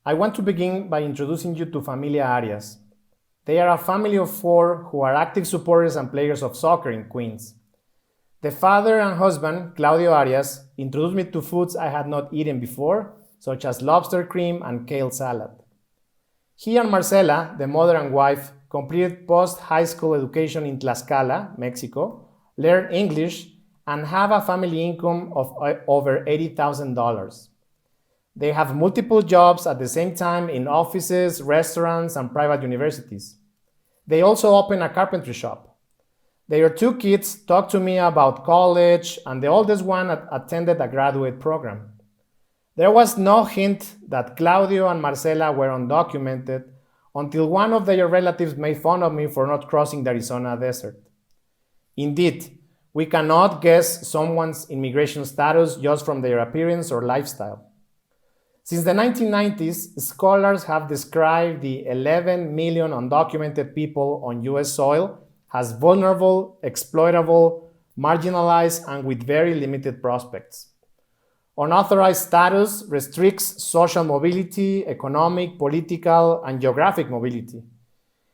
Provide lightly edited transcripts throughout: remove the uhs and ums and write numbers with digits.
I want to begin by introducing you to Familia Arias. They are a family of 4 who are active supporters and players of soccer in Queens. The father and husband, Claudio Arias, introduced me to foods I had not eaten before, such as lobster cream and kale salad. He and Marcela, the mother and wife, completed post-high school education in Tlaxcala, Mexico, learned English, and have a family income of over $80,000. They have multiple jobs at the same time in offices, restaurants, and private universities. They also open a carpentry shop. Their 2 kids talked to me about college, and the oldest one attended a graduate program. There was no hint that Claudio and Marcela were undocumented until one of their relatives made fun of me for not crossing the Arizona desert. Indeed, we cannot guess someone's immigration status just from their appearance or lifestyle. Since the 1990s, scholars have described the 11 million undocumented people on US soil as vulnerable, exploitable, marginalized, and with very limited prospects. Unauthorized status restricts social mobility, economic, political, and geographic mobility.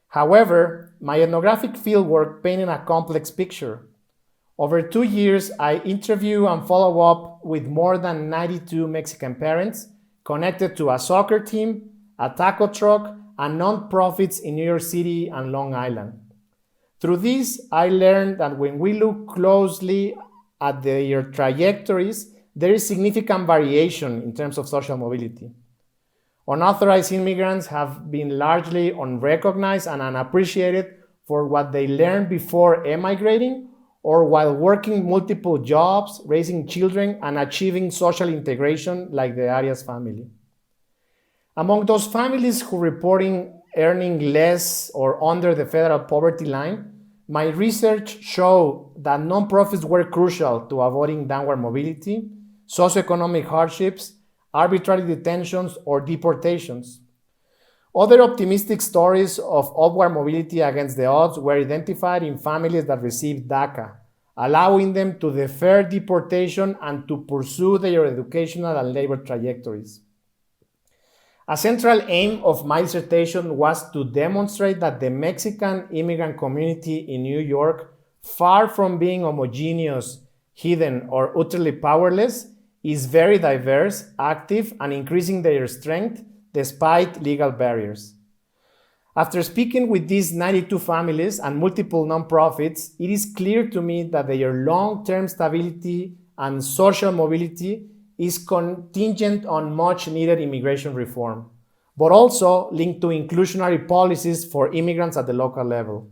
However, my ethnographic fieldwork painted a complex picture. Over 2 years, I interview and follow up with more than 92 Mexican parents connected to a soccer team, a taco truck, and nonprofits in New York City and Long Island. Through this, I learned that when we look closely at their trajectories, there is significant variation in terms of social mobility. Unauthorized immigrants have been largely unrecognized and unappreciated for what they learned before emigrating or while working multiple jobs, raising children, and achieving social integration like the Arias family. Among those families who reporting earning less or under the federal poverty line, my research showed that nonprofits were crucial to avoiding downward mobility, socioeconomic hardships, arbitrary detentions, or deportations. Other optimistic stories of upward mobility against the odds were identified in families that received DACA, allowing them to defer deportation and to pursue their educational and labor trajectories. A central aim of my dissertation was to demonstrate that the Mexican immigrant community in New York, far from being homogeneous, hidden, or utterly powerless, is very diverse, active, and increasing their strength despite legal barriers. After speaking with these 92 families and multiple nonprofits, it is clear to me that their long-term stability and social mobility is contingent on much-needed immigration reform, but also linked to inclusionary policies for immigrants at the local level.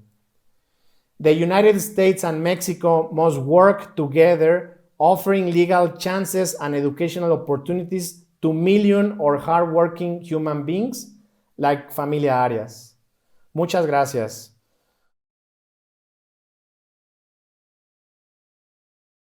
The United States and Mexico must work together, offering legal chances and educational opportunities to million or hardworking human beings like Familia Arias. Muchas gracias.